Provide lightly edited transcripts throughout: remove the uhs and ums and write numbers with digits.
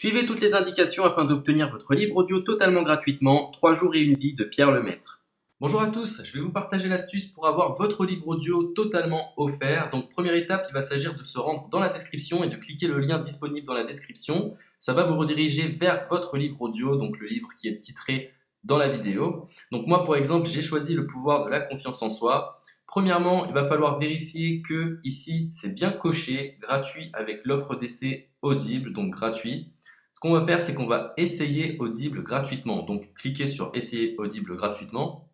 Suivez toutes les indications afin d'obtenir votre livre audio totalement gratuitement, 3 jours et une vie de Pierre Lemaître. Bonjour à tous, je vais vous partager l'astuce pour avoir votre livre audio totalement offert. Donc première étape, il va s'agir de se rendre dans la description et de cliquer le lien disponible dans la description. Ça va vous rediriger vers votre livre audio, donc le livre qui est titré dans la vidéo. Donc moi par exemple, j'ai choisi le pouvoir de la confiance en soi. Premièrement, il va falloir vérifier que ici c'est bien coché, gratuit avec l'offre d'essai Audible, donc gratuit. Ce qu'on va faire, c'est qu'on va essayer Audible gratuitement. Donc cliquez sur essayer Audible gratuitement.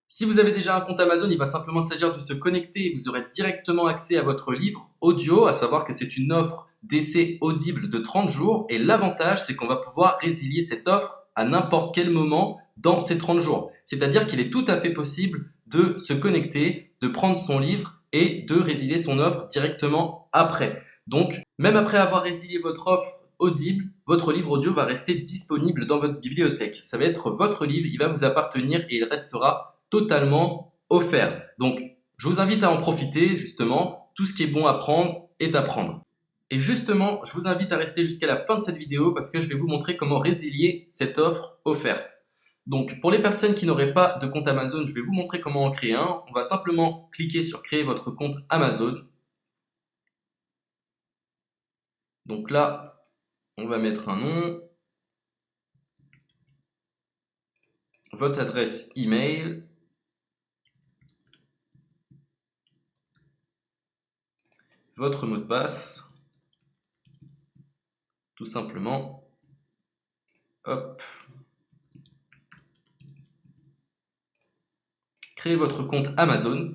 Si vous avez déjà un compte Amazon, il va simplement s'agir de se connecter et vous aurez directement accès à votre livre audio, à savoir que c'est une offre d'essai Audible de 30 jours. Et l'avantage, c'est qu'on va pouvoir résilier cette offre à n'importe quel moment dans ces 30 jours. C'est-à-dire qu'il est tout à fait possible de se connecter, de prendre son livre et de résilier son offre directement après. Donc, même après avoir résilié votre offre Audible, votre livre audio va rester disponible dans votre bibliothèque. Ça va être votre livre, il va vous appartenir et il restera totalement offert. Donc, je vous invite à en profiter, justement. Tout ce qui est bon à prendre est à prendre. Et justement, je vous invite à rester jusqu'à la fin de cette vidéo parce que je vais vous montrer comment résilier cette offre offerte. Donc, pour les personnes qui n'auraient pas de compte Amazon, je vais vous montrer comment en créer un. On va simplement cliquer sur créer votre compte Amazon. Donc là, on va mettre un nom, votre adresse email, votre mot de passe, tout simplement. Hop. Créez votre compte Amazon.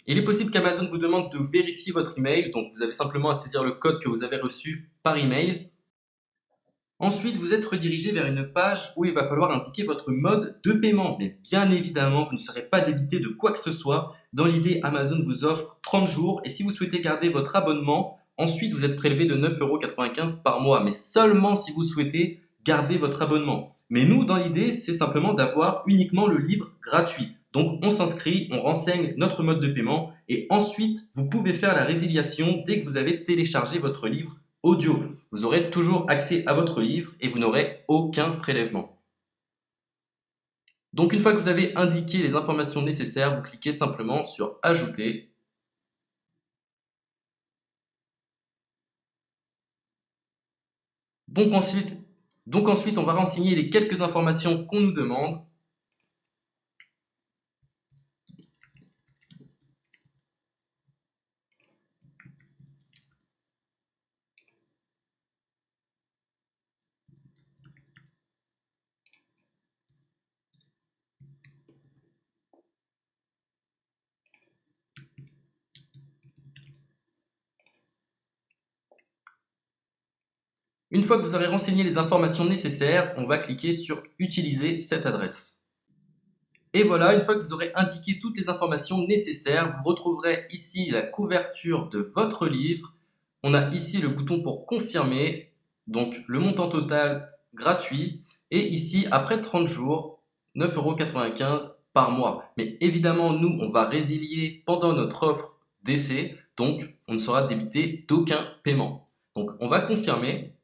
Il est possible qu'Amazon vous demande de vérifier votre email, donc vous avez simplement à saisir le code que vous avez reçu par email. Ensuite, vous êtes redirigé vers une page où il va falloir indiquer votre mode de paiement. Mais bien évidemment, vous ne serez pas débité de quoi que ce soit. Dans l'idée, Amazon vous offre 30 jours et si vous souhaitez garder votre abonnement, ensuite vous êtes prélevé de 9,95 € par mois, mais seulement si vous souhaitez garder votre abonnement. Mais nous, dans l'idée, c'est simplement d'avoir uniquement le livre gratuit. Donc on s'inscrit, on renseigne notre mode de paiement et ensuite vous pouvez faire la résiliation dès que vous avez téléchargé votre livre audio. Vous aurez toujours accès à votre livre et vous n'aurez aucun prélèvement. Donc une fois que vous avez indiqué les informations nécessaires, vous cliquez simplement sur ajouter. Donc ensuite, on va renseigner les quelques informations qu'on nous demande. Une fois que vous aurez renseigné les informations nécessaires, on va cliquer sur « Utiliser cette adresse ». Et voilà, une fois que vous aurez indiqué toutes les informations nécessaires, vous retrouverez ici la couverture de votre livre. On a ici le bouton pour confirmer, donc le montant total gratuit. Et ici, après 30 jours, 9,95 € par mois. Mais évidemment, nous, on va résilier pendant notre offre d'essai, donc on ne sera débité d'aucun paiement. Donc on va confirmer.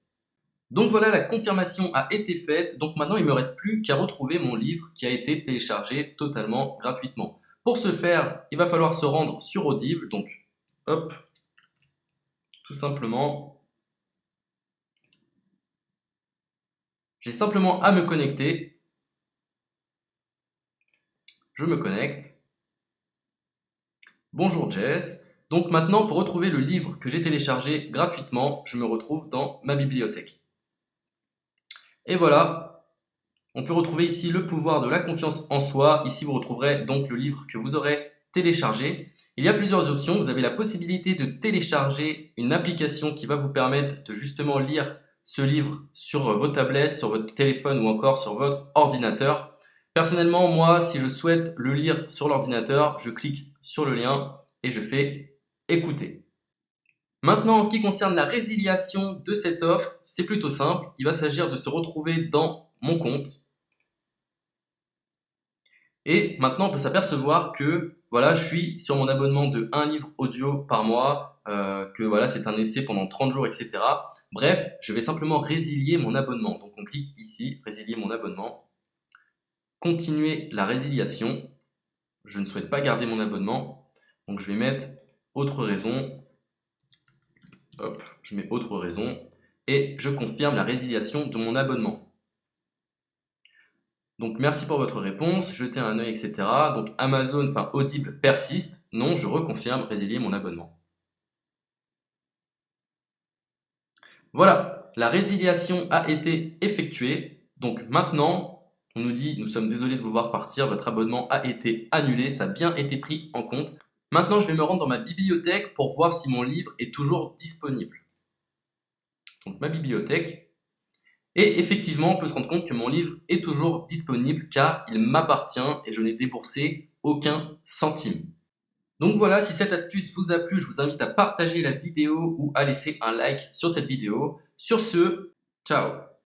Donc voilà, la confirmation a été faite, donc maintenant il ne me reste plus qu'à retrouver mon livre qui a été téléchargé totalement gratuitement. Pour ce faire, il va falloir se rendre sur Audible, donc hop, tout simplement. J'ai simplement à me connecter. Je me connecte. Bonjour Jess. Donc maintenant, pour retrouver le livre que j'ai téléchargé gratuitement, je me retrouve dans ma bibliothèque. Et voilà, on peut retrouver ici le pouvoir de la confiance en soi. Ici, vous retrouverez donc le livre que vous aurez téléchargé. Il y a plusieurs options. Vous avez la possibilité de télécharger une application qui va vous permettre de justement lire ce livre sur vos tablettes, sur votre téléphone ou encore sur votre ordinateur. Personnellement, moi, si je souhaite le lire sur l'ordinateur, je clique sur le lien et je fais écouter. Maintenant, en ce qui concerne la résiliation de cette offre, c'est plutôt simple. Il va s'agir de se retrouver dans mon compte. Et maintenant, on peut s'apercevoir que voilà, je suis sur mon abonnement de 1 livre audio par mois, que voilà, c'est un essai pendant 30 jours, etc. Bref, je vais simplement résilier mon abonnement. Donc on clique ici, résilier mon abonnement, continuer la résiliation. Je ne souhaite pas garder mon abonnement, donc je vais mettre autre raison. Hop, je mets autre raison et je confirme la résiliation de mon abonnement. Donc merci pour votre réponse, jetez un œil, etc. Donc Amazon, enfin Audible persiste. Non, je reconfirme, résilier mon abonnement. Voilà, la résiliation a été effectuée. Donc maintenant, on nous dit, nous sommes désolés de vous voir partir, votre abonnement a été annulé, ça a bien été pris en compte. Maintenant, je vais me rendre dans ma bibliothèque pour voir si mon livre est toujours disponible. Donc ma bibliothèque. Et effectivement, on peut se rendre compte que mon livre est toujours disponible car il m'appartient et je n'ai déboursé aucun centime. Donc voilà, si cette astuce vous a plu, je vous invite à partager la vidéo ou à laisser un like sur cette vidéo. Sur ce, ciao!